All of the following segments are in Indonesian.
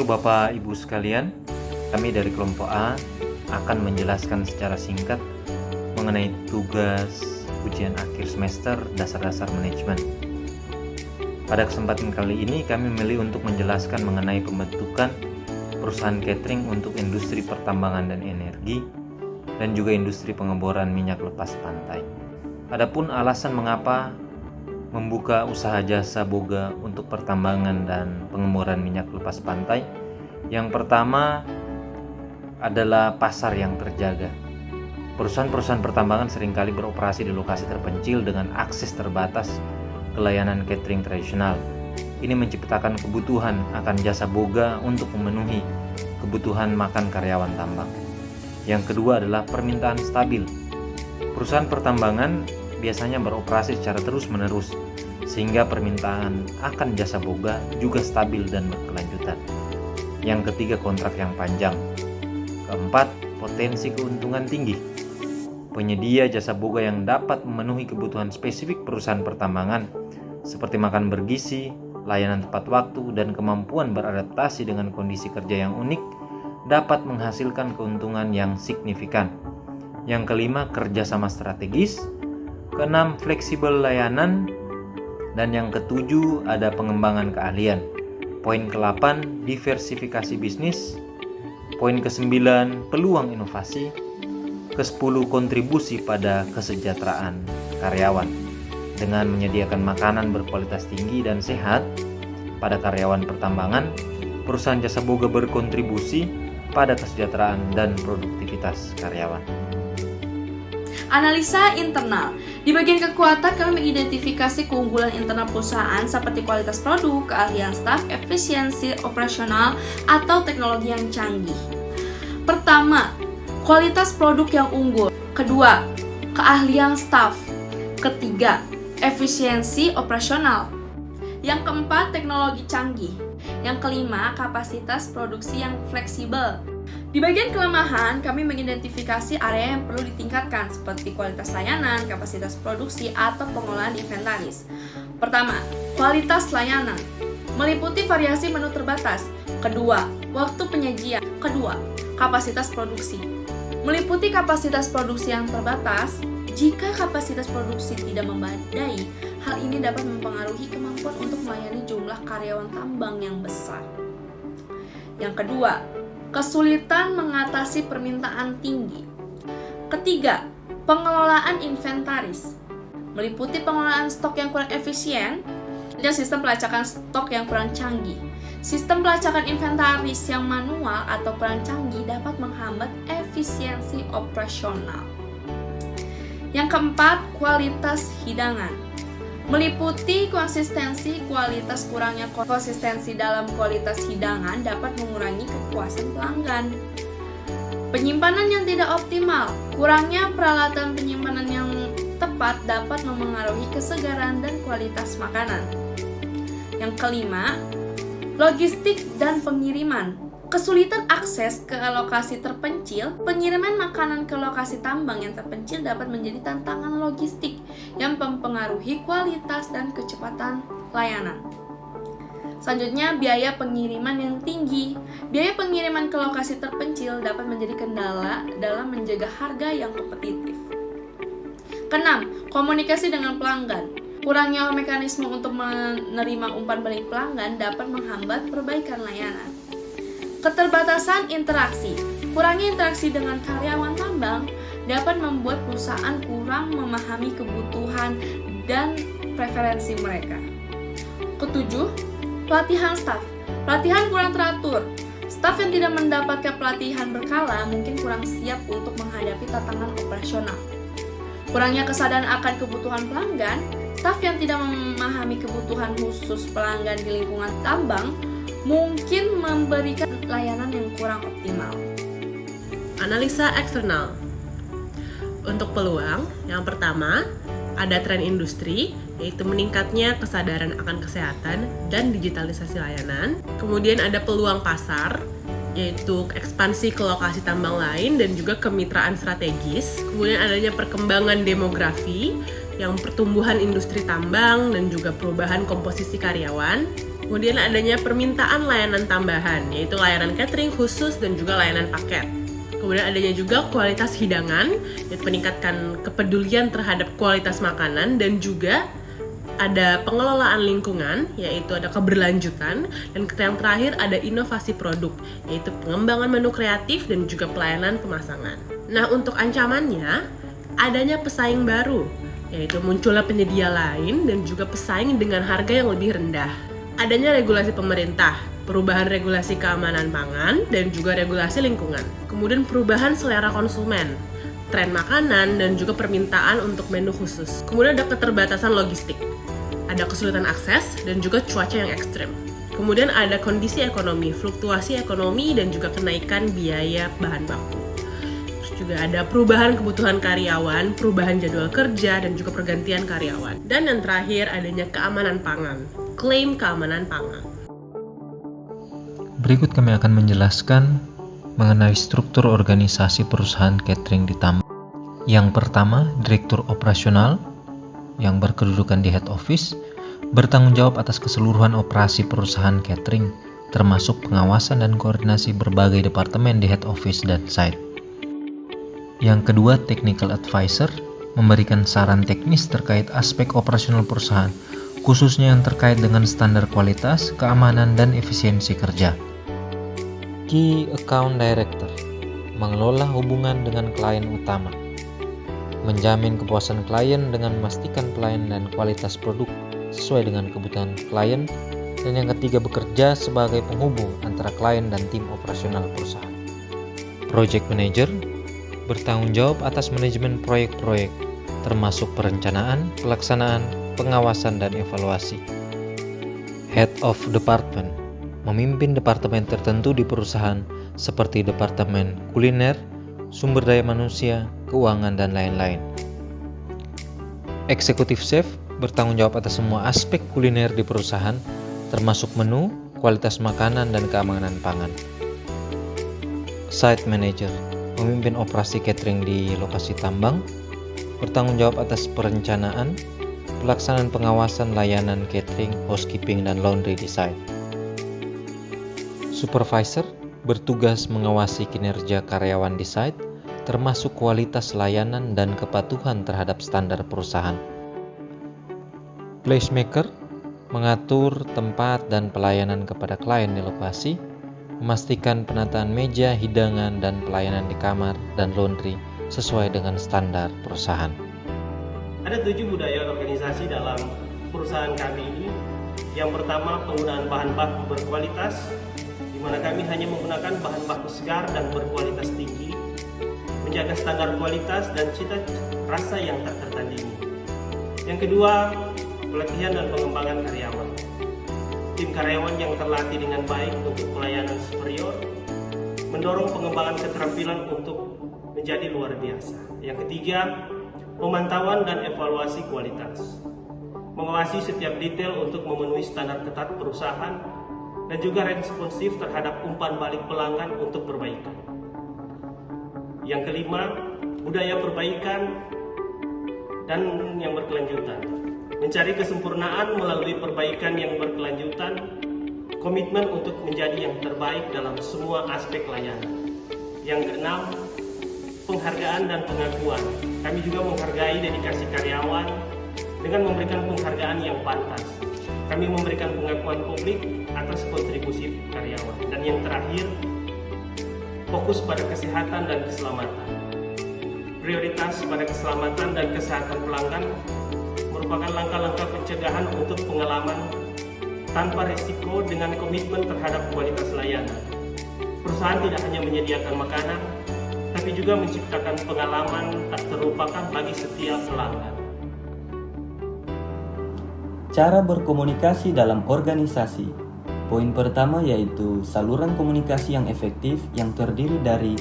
Bapak Ibu sekalian, kami dari kelompok A akan menjelaskan secara singkat mengenai tugas ujian akhir semester dasar-dasar manajemen. Pada kesempatan kali ini kami memilih untuk menjelaskan mengenai pembentukan perusahaan catering untuk industri pertambangan dan energi dan juga industri pengeboran minyak lepas pantai. Adapun alasan mengapa membuka usaha jasa boga untuk pertambangan dan pengeboran minyak lepas pantai, yang pertama adalah pasar yang terjaga. Perusahaan-perusahaan pertambangan seringkali beroperasi di lokasi terpencil dengan akses terbatas ke layanan catering tradisional. Ini menciptakan kebutuhan akan jasa boga untuk memenuhi kebutuhan makan karyawan tambang. Yang kedua adalah permintaan stabil. Perusahaan pertambangan biasanya beroperasi secara terus-menerus, sehingga permintaan akan jasa boga juga stabil dan berkelanjutan. Yang ketiga, kontrak yang panjang. Keempat, potensi keuntungan tinggi. Penyedia jasa boga yang dapat memenuhi kebutuhan spesifik perusahaan pertambangan, seperti makan bergizi, layanan tepat waktu, dan kemampuan beradaptasi dengan kondisi kerja yang unik, dapat menghasilkan keuntungan yang signifikan. Yang kelima, kerjasama strategis. Keenam, fleksibel layanan. Dan yang ketujuh, ada pengembangan keahlian. Poin ke-8, diversifikasi bisnis. Poin ke-9, peluang inovasi. Ke-10, kontribusi pada kesejahteraan karyawan. Dengan menyediakan makanan berkualitas tinggi dan sehat pada karyawan pertambangan, perusahaan jasa boga berkontribusi pada kesejahteraan dan produktivitas karyawan. Analisa internal. Di bagian kekuatan, kami mengidentifikasi keunggulan internal perusahaan seperti kualitas produk, keahlian staf, efisiensi operasional, atau teknologi yang canggih. Pertama, kualitas produk yang unggul. Kedua, keahlian staf. Ketiga, efisiensi operasional. Yang keempat, teknologi canggih. Yang kelima, kapasitas produksi yang fleksibel. Di bagian kelemahan, kami mengidentifikasi area yang perlu ditingkatkan seperti kualitas layanan, kapasitas produksi, atau pengolahan inventaris. Pertama, kualitas layanan. Meliputi variasi menu terbatas. Kedua, waktu penyajian. Kedua, kapasitas produksi. Meliputi kapasitas produksi yang terbatas. Jika kapasitas produksi tidak memadai, hal ini dapat mempengaruhi kemampuan untuk melayani jumlah karyawan tambang yang besar. Yang kedua, kesulitan mengatasi permintaan tinggi. Ketiga, pengelolaan inventaris. Meliputi pengelolaan stok yang kurang efisien dan sistem pelacakan stok yang kurang canggih. Sistem pelacakan inventaris yang manual atau kurang canggih dapat menghambat efisiensi operasional. Yang keempat, kualitas hidangan. Meliputi konsistensi kualitas. Kurangnya konsistensi dalam kualitas hidangan dapat mengurangi kepuasan pelanggan. Penyimpanan yang tidak optimal. Kurangnya peralatan penyimpanan yang tepat dapat memengaruhi kesegaran dan kualitas makanan. Yang kelima, logistik dan pengiriman. Kesulitan akses ke lokasi terpencil. Pengiriman makanan ke lokasi tambang yang terpencil dapat menjadi tantangan logistik yang mempengaruhi kualitas dan kecepatan layanan. Selanjutnya, biaya pengiriman yang tinggi. Biaya pengiriman ke lokasi terpencil dapat menjadi kendala dalam menjaga harga yang kompetitif. Keenam, komunikasi dengan pelanggan. Kurangnya mekanisme untuk menerima umpan balik pelanggan dapat menghambat perbaikan layanan. Keterbatasan interaksi. Kurangnya interaksi dengan karyawan tambang dapat membuat perusahaan kurang memahami kebutuhan dan preferensi mereka. Ketujuh, pelatihan staf. Pelatihan kurang teratur. Staf yang tidak mendapatkan pelatihan berkala mungkin kurang siap untuk menghadapi tantangan operasional. Kurangnya kesadaran akan kebutuhan pelanggan. Staf yang tidak memahami kebutuhan khusus pelanggan di lingkungan tambang mungkin memberikan layanan yang kurang optimal. Analisa eksternal. Untuk peluang, yang pertama, ada tren industri, yaitu meningkatnya kesadaran akan kesehatan dan digitalisasi layanan. Kemudian ada peluang pasar, yaitu ekspansi ke lokasi tambang lain dan juga kemitraan strategis. Kemudian adanya perkembangan demografi, yang pertumbuhan industri tambang dan juga perubahan komposisi karyawan. Kemudian adanya permintaan layanan tambahan, yaitu layanan catering khusus dan juga layanan paket. Kemudian adanya juga kualitas hidangan, yaitu meningkatkan kepedulian terhadap kualitas makanan, dan juga ada pengelolaan lingkungan, yaitu ada keberlanjutan, dan yang terakhir ada inovasi produk, yaitu pengembangan menu kreatif dan juga pelayanan pemasangan. Nah, untuk ancamannya, adanya pesaing baru, yaitu munculnya penyedia lain dan juga pesaing dengan harga yang lebih rendah. Adanya regulasi pemerintah, perubahan regulasi keamanan pangan, dan juga regulasi lingkungan. Kemudian perubahan selera konsumen, tren makanan, dan juga permintaan untuk menu khusus. Kemudian ada keterbatasan logistik, ada kesulitan akses, dan juga cuaca yang ekstrim. Kemudian ada kondisi ekonomi, fluktuasi ekonomi, dan juga kenaikan biaya bahan baku. Terus juga ada perubahan kebutuhan karyawan, perubahan jadwal kerja, dan juga pergantian karyawan. Dan yang terakhir adanya keamanan pangan, klaim keamanan pangan. Berikut kami akan menjelaskan mengenai struktur organisasi perusahaan catering di Tambang. Yang pertama, Direktur Operasional yang berkedudukan di Head Office, bertanggung jawab atas keseluruhan operasi perusahaan catering, termasuk pengawasan dan koordinasi berbagai departemen di Head Office dan site. Yang kedua, Technical Advisor, memberikan saran teknis terkait aspek operasional perusahaan, khususnya yang terkait dengan standar kualitas, keamanan, dan efisiensi kerja. Key Account Director, mengelola hubungan dengan klien utama, menjamin kepuasan klien dengan memastikan pelayanan dan kualitas produk sesuai dengan kebutuhan klien, dan yang ketiga, bekerja sebagai penghubung antara klien dan tim operasional perusahaan. Project Manager, bertanggung jawab atas manajemen proyek-proyek, termasuk perencanaan, pelaksanaan, pengawasan, dan evaluasi. Head of Department, memimpin departemen tertentu di perusahaan seperti departemen kuliner, sumber daya manusia, keuangan, dan lain-lain. Executive Chef bertanggung jawab atas semua aspek kuliner di perusahaan, termasuk menu, kualitas makanan, dan keamanan pangan. Site Manager, memimpin operasi catering di lokasi tambang, bertanggung jawab atas perencanaan, pelaksanaan pengawasan layanan catering, housekeeping, dan laundry di site. Supervisor bertugas mengawasi kinerja karyawan di site, termasuk kualitas layanan dan kepatuhan terhadap standar perusahaan. Placemaker mengatur tempat dan pelayanan kepada klien di lokasi, memastikan penataan meja, hidangan, dan pelayanan di kamar dan laundry sesuai dengan standar perusahaan. Ada 7 budaya organisasi dalam perusahaan kami ini. Yang pertama, penggunaan bahan baku berkualitas, di mana kami hanya menggunakan bahan baku segar dan berkualitas tinggi, menjaga standar kualitas dan cita rasa yang tak tertandingi. Yang kedua, pelatihan dan pengembangan karyawan. Tim karyawan yang terlatih dengan baik untuk pelayanan superior, mendorong pengembangan keterampilan untuk menjadi luar biasa. Yang ketiga, pemantauan dan evaluasi kualitas, mengawasi setiap detail untuk memenuhi standar ketat perusahaan, dan juga responsif terhadap umpan balik pelanggan untuk perbaikan. Yang kelima, budaya perbaikan dan yang berkelanjutan, mencari kesempurnaan melalui perbaikan yang berkelanjutan, komitmen untuk menjadi yang terbaik dalam semua aspek layanan. Yang keenam, penghargaan dan pengakuan. Kami juga menghargai dedikasi karyawan dengan memberikan penghargaan yang pantas. Kami memberikan pengakuan publik atas kontribusi karyawan. Dan yang terakhir, fokus pada kesehatan dan keselamatan. Prioritas pada keselamatan dan kesehatan pelanggan merupakan langkah-langkah pencegahan untuk pengalaman tanpa risiko dengan komitmen terhadap kualitas layanan. Perusahaan tidak hanya menyediakan makanan, tapi juga menciptakan pengalaman tak terlupakan bagi setiap pelanggan. Cara berkomunikasi dalam organisasi. Poin pertama yaitu saluran komunikasi yang efektif yang terdiri dari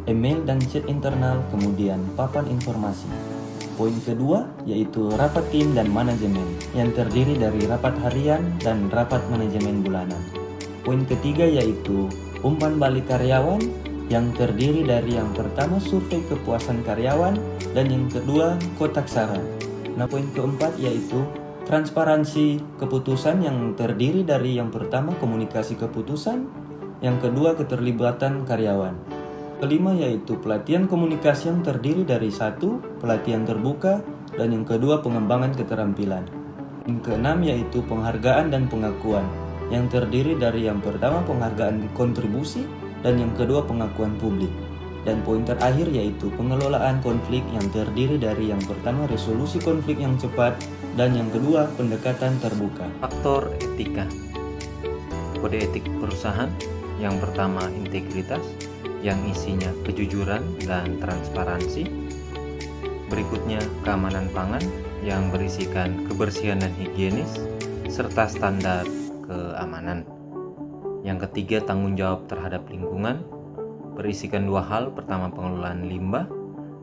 email dan chat internal, kemudian papan informasi. Poin kedua yaitu rapat tim dan manajemen yang terdiri dari rapat harian dan rapat manajemen bulanan. Poin ketiga yaitu umpan balik karyawan yang terdiri dari yang pertama survei kepuasan karyawan dan yang kedua kotak saran. Nah, poin keempat yaitu Transparansi keputusan yang terdiri dari yang pertama komunikasi keputusan, yang kedua keterlibatan karyawan. Kelima yaitu pelatihan komunikasi yang terdiri dari 1. Pelatihan terbuka, dan yang kedua pengembangan keterampilan. Yang keenam yaitu penghargaan dan pengakuan yang terdiri dari yang pertama penghargaan kontribusi dan yang kedua pengakuan publik. Dan poin terakhir yaitu pengelolaan konflik yang terdiri dari yang pertama resolusi konflik yang cepat dan yang kedua pendekatan terbuka. Faktor etika. Kode etik perusahaan yang pertama integritas, yang isinya kejujuran dan transparansi. Berikutnya keamanan pangan yang berisikan kebersihan dan higienis serta standar keamanan. Yang ketiga tanggung jawab terhadap lingkungan, berisikan 2 hal, pertama pengelolaan limbah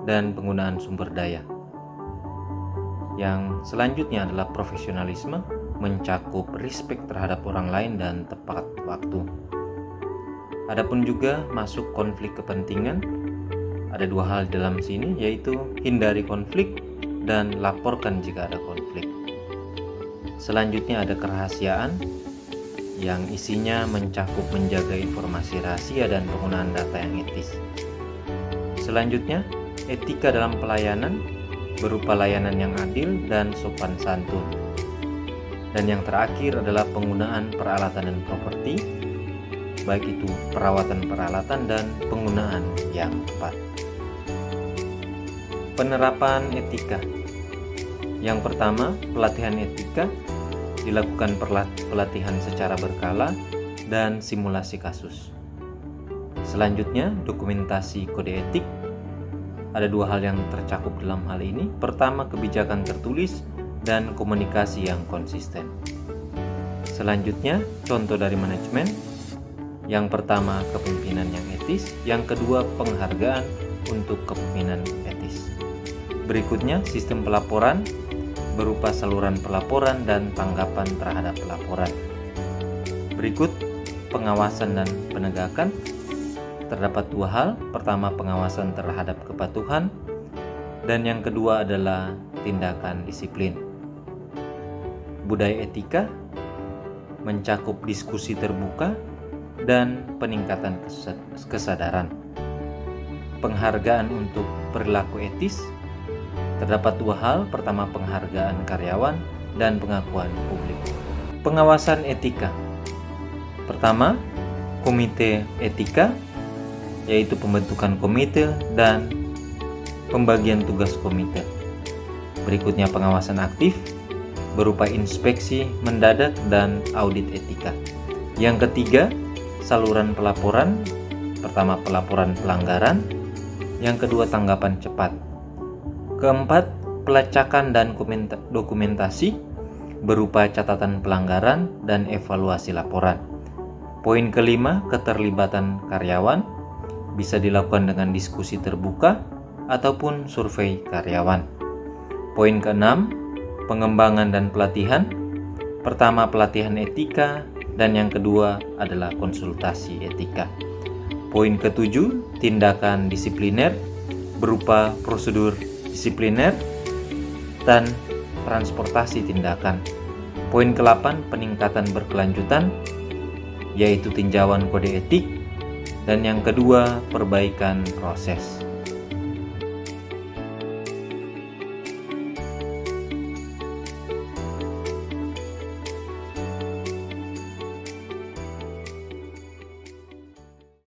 dan penggunaan sumber daya. Yang selanjutnya adalah profesionalisme, mencakup respect terhadap orang lain dan tepat waktu. Adapun juga masuk konflik kepentingan, ada 2 hal dalam sini, yaitu hindari konflik dan laporkan jika ada konflik. Selanjutnya ada kerahasiaan, yang isinya mencakup menjaga informasi rahasia dan penggunaan data yang etis. Selanjutnya, etika dalam pelayanan berupa layanan yang adil dan sopan santun. Dan yang terakhir adalah penggunaan peralatan dan properti, baik itu perawatan peralatan dan penggunaan yang tepat. Penerapan etika. Yang pertama, pelatihan etika dilakukan pelatihan secara berkala dan simulasi kasus. Selanjutnya, dokumentasi kode etik. Ada 2 hal yang tercakup dalam hal ini. Pertama, kebijakan tertulis dan komunikasi yang konsisten. Selanjutnya, contoh dari manajemen. Yang pertama, kepemimpinan yang etis. Yang kedua, penghargaan untuk kepemimpinan etis. Berikutnya, sistem pelaporan berupa saluran pelaporan dan tanggapan terhadap pelaporan. Berikut pengawasan dan penegakan. Terdapat 2 hal, pertama pengawasan terhadap kepatuhan dan yang kedua adalah tindakan disiplin. Budaya etika mencakup diskusi terbuka dan peningkatan kesadaran. Penghargaan untuk perilaku etis. Terdapat 2 hal, pertama penghargaan karyawan dan pengakuan publik. Pengawasan etika. Pertama, komite etika, yaitu pembentukan komite dan pembagian tugas komite. Berikutnya pengawasan aktif, berupa inspeksi mendadak dan audit etika. Yang ketiga, saluran pelaporan. Pertama pelaporan pelanggaran, yang kedua tanggapan cepat. Keempat, pelacakan dan dokumentasi berupa catatan pelanggaran dan evaluasi laporan. Poin kelima, keterlibatan karyawan bisa dilakukan dengan diskusi terbuka ataupun survei karyawan. Poin keenam, pengembangan dan pelatihan. Pertama pelatihan etika dan yang kedua adalah konsultasi etika. Poin ketujuh, tindakan disipliner berupa prosedur disipliner dan transportasi tindakan. Poin ke-8, peningkatan berkelanjutan, yaitu tinjauan kode etik, dan yang kedua, perbaikan proses.